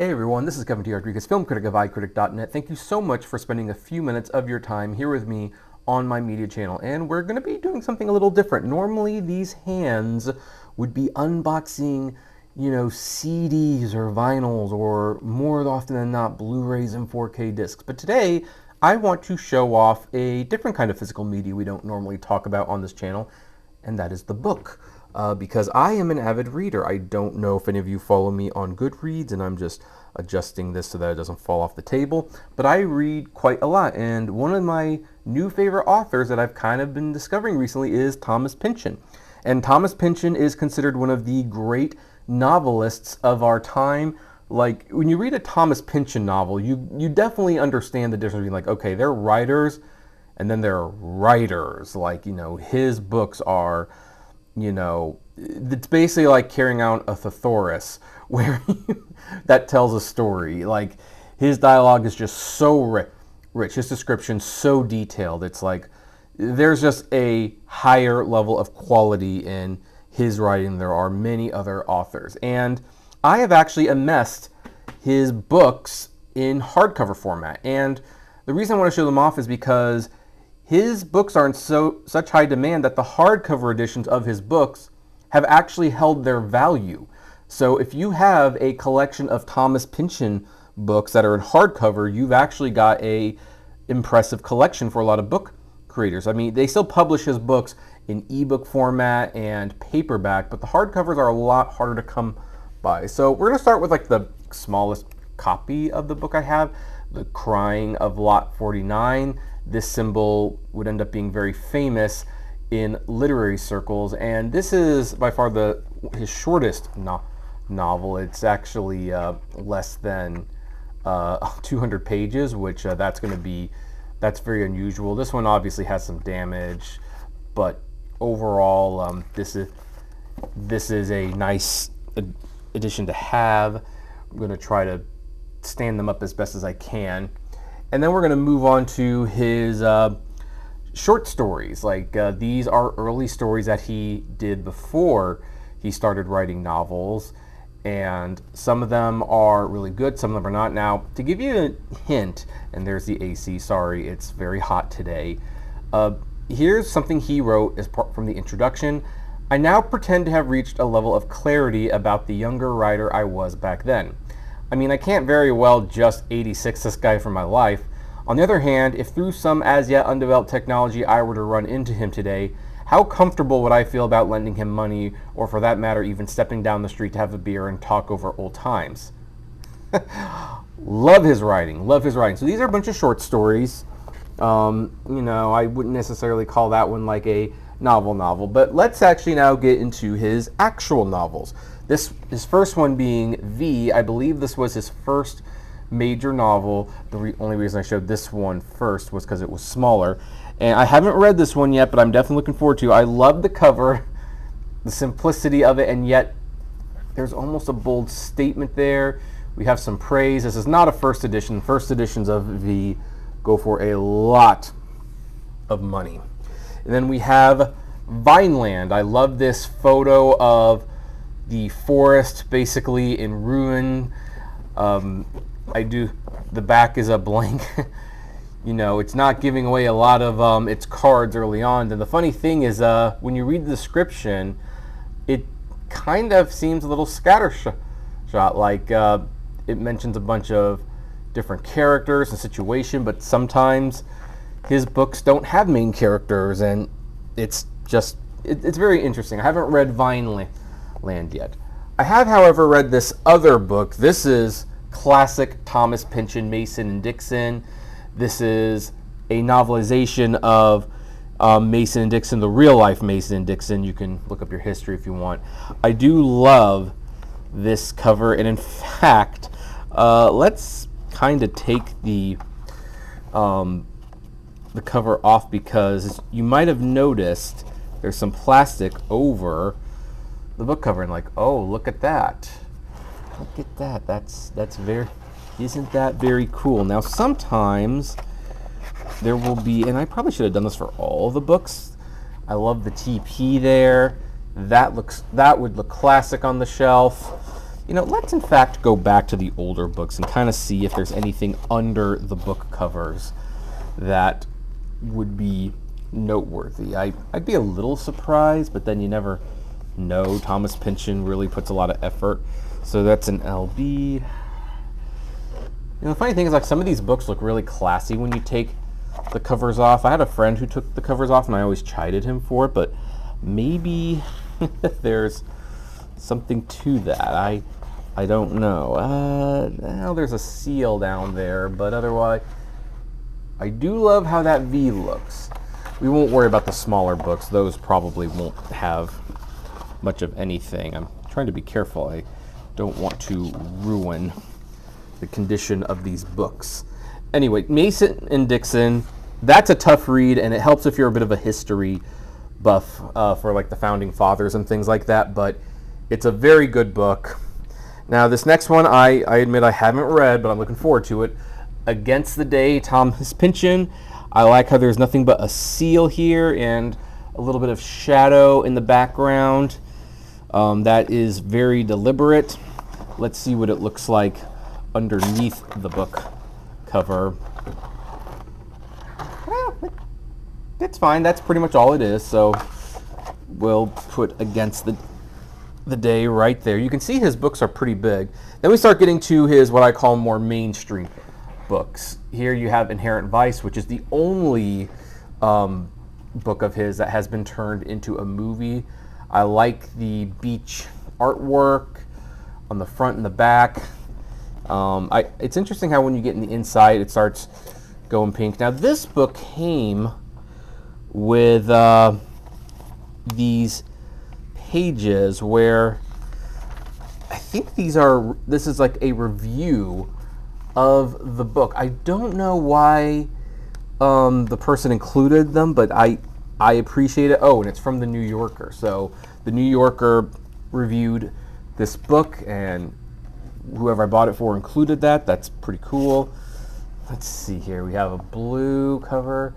Hey everyone, this is Kevin T. Rodriguez, film critic of iCritic.net. Thank you so much for spending a few minutes of your time here with me on my media channel. And we're going to be doing something a little different. Normally these hands would be unboxing, CDs or vinyls or more often than not Blu-rays and 4K discs. But today I want to show off a different kind of physical media we don't normally talk about on this channel, and that is the book. Because I am an avid reader. I don't know if any of you follow me on Goodreads, and I'm just adjusting this so that it doesn't fall off the table, but I read quite a lot, and one of my new favorite authors that I've kind of been discovering recently is Thomas Pynchon. And Thomas Pynchon is considered one of the great novelists of our time. Like, when you read a Thomas Pynchon novel, you definitely understand the difference between, like, okay, they're writers, and then they're writers. Like, his books are, it's basically like carrying out a thesaurus where that tells a story. Like, his dialogue is just so rich, his description so detailed. It's like there's just a higher level of quality in his writing than there are many other authors. And I have actually amassed his books in hardcover format. And the reason I want to show them off is because his books are in such high demand that the hardcover editions of his books have actually held their value. So if you have a collection of Thomas Pynchon books that are in hardcover, you've actually got a impressive collection for a lot of book creators. I mean, they still publish his books in ebook format and paperback, but the hardcovers are a lot harder to come by. So we're going to start with like the smallest copy of the book I have, The Crying of Lot 49. This symbol would end up being very famous in literary circles, and this is by far his shortest novel. It's actually less than 200 pages, which that's very unusual. This one obviously has some damage, but overall this is a nice addition to have. I'm going to try to stand them up as best as I can. And then we're going to move on to his short stories. Like, these are early stories that he did before he started writing novels. And some of them are really good, some of them are not. Now, to give you a hint, and there's the AC, sorry, it's very hot today. Here's something he wrote as part from the introduction. I now pretend to have reached a level of clarity about the younger writer I was back then. I mean, I can't very well just 86 this guy from my life. On the other hand, if through some as yet undeveloped technology I were to run into him today, how comfortable would I feel about lending him money, or for that matter, even stepping down the street to have a beer and talk over old times? Love his writing, love his writing. So these are a bunch of short stories. I wouldn't necessarily call that one like a novel, but let's actually now get into his actual novels. His first one being V. I believe this was his first major novel. The only reason I showed this one first was because it was smaller. And I haven't read this one yet, but I'm definitely looking forward to it. I love the cover, the simplicity of it, and yet there's almost a bold statement there. We have some praise. This is not a first edition. First editions of V go for a lot of money. And then we have Vineland. I love this photo of the forest basically in ruin. The back is a blank. It's not giving away a lot of its cards early on. And the funny thing is, when you read the description, it kind of seems a little scattershot. Like, it mentions a bunch of different characters and situation, but sometimes his books don't have main characters, and it's very interesting. I haven't read Vineland yet. I have, however, read this other book. This is classic Thomas Pynchon, Mason and Dixon. This is a novelization of Mason and Dixon, the real life Mason and Dixon. You can look up your history if you want. I do love this cover, and in fact, let's kind of take the cover off, because you might have noticed there's some plastic over the book cover, and like, oh, look at that. Look at that. Isn't that very cool? Now, sometimes there will be, and I probably should have done this for all the books. I love the TP there. That would look classic on the shelf. let's in fact go back to the older books and kind of see if there's anything under the book covers that would be noteworthy. I'd be a little surprised, but then you never know. Thomas Pynchon really puts a lot of effort. So that's an LB. The funny thing is, like, some of these books look really classy when you take the covers off. I had a friend who took the covers off, and I always chided him for it, but maybe there's something to that. I don't know. Now there's a seal down there, but otherwise, I do love how that V looks. We won't worry about the smaller books. Those probably won't have much of anything. I'm trying to be careful. I don't want to ruin the condition of these books. Anyway, Mason and Dixon, that's a tough read, and it helps if you're a bit of a history buff for like the founding fathers and things like that, but it's a very good book. Now this next one, I admit I haven't read, but I'm looking forward to it. Against the Day, Thomas Pynchon. I like how there's nothing but a seal here and a little bit of shadow in the background. That is very deliberate. Let's see what it looks like underneath the book cover. Well, it's fine. That's pretty much all it is. So we'll put Against the Day right there. You can see his books are pretty big. Then we start getting to his, what I call, more mainstream books. Here you have Inherent Vice, which is the only book of his that has been turned into a movie. I like the beach artwork on the front and the back. It's interesting how when you get in the inside, it starts going pink. Now, this book came with these pages where I think this is like a review of the book. I don't know why the person included them, but I appreciate it. Oh, and it's from the New Yorker. So the New Yorker reviewed this book, and whoever I bought it for included that. That's pretty cool. Let's see here. We have a blue cover.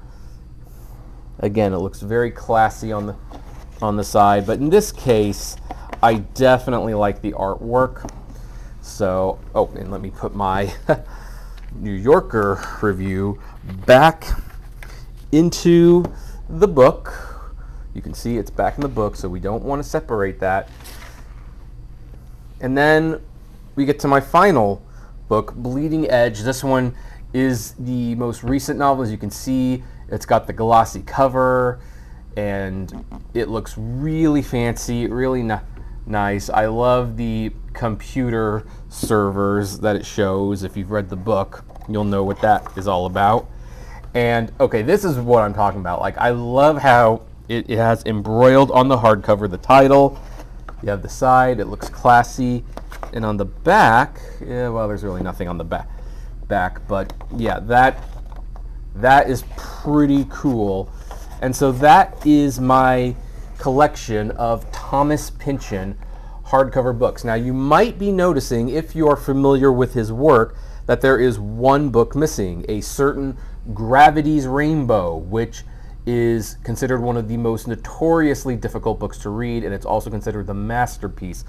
Again, it looks very classy on the side, but in this case, I definitely like the artwork. So, oh, and let me put my New Yorker review back into the book. You can see it's back in the book, so we don't want to separate that. And then we get to my final book, Bleeding Edge. This one is the most recent novel. As you can see, it's got the glossy cover, and it looks really fancy, really nice. I love the computer servers that it shows. If you've read the book, you'll know what that is all about. And okay, this is what I'm talking about. Like, I love how it has embroiled on the hardcover the title. You have the side, it looks classy. And on the back, yeah, well, there's really nothing on the back, but yeah, that is pretty cool. And so that is my collection of Thomas Pynchon hardcover books. Now, you might be noticing, if you're familiar with his work, that there is one book missing, a certain Gravity's Rainbow, which is considered one of the most notoriously difficult books to read, and it's also considered the masterpiece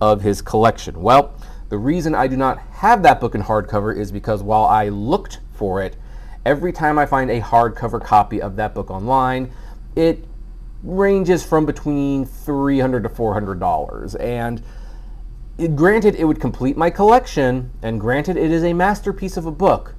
of his collection. Well, the reason I do not have that book in hardcover is because while I looked for it, every time I find a hardcover copy of that book online, it ranges from between $300 to $400. And granted, it would complete my collection, and granted, it is a masterpiece of a book,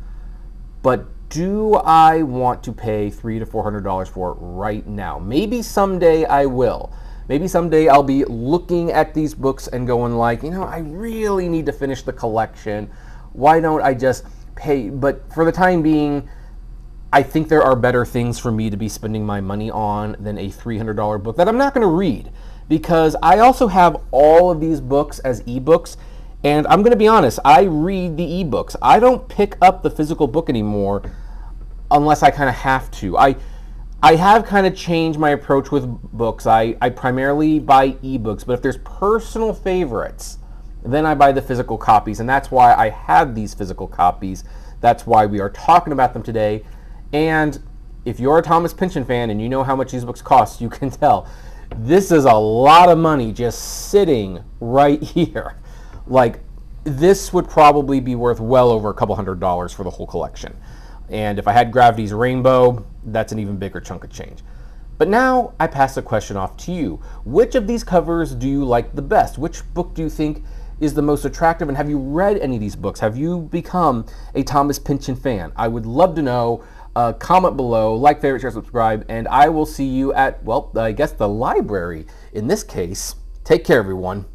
but do I want to pay $300 to $400 for it right now? Maybe someday I will. Maybe someday I'll be looking at these books and going like, I really need to finish the collection. Why don't I just pay? But for the time being, I think there are better things for me to be spending my money on than a $300 book that I'm not going to read, because I also have all of these books as ebooks. And I'm going to be honest, I read the ebooks. I don't pick up the physical book anymore unless I kind of have to. I have kind of changed my approach with books. I primarily buy ebooks, but if there's personal favorites, then I buy the physical copies, and that's why I have these physical copies. That's why we are talking about them today. And if you're a Thomas Pynchon fan and you know how much these books cost, you can tell this is a lot of money just sitting right here. like, this would probably be worth well over a couple $100 for the whole collection. And if I had Gravity's Rainbow, that's an even bigger chunk of change. But now I pass the question off to you. Which of these covers do you like the best? Which book do you think is the most attractive? And have you read any of these books? Have you become a Thomas Pynchon fan? I would love to know. Comment below, like, favorite, share, subscribe, and I will see you at, well, I guess the library in this case. Take care, everyone.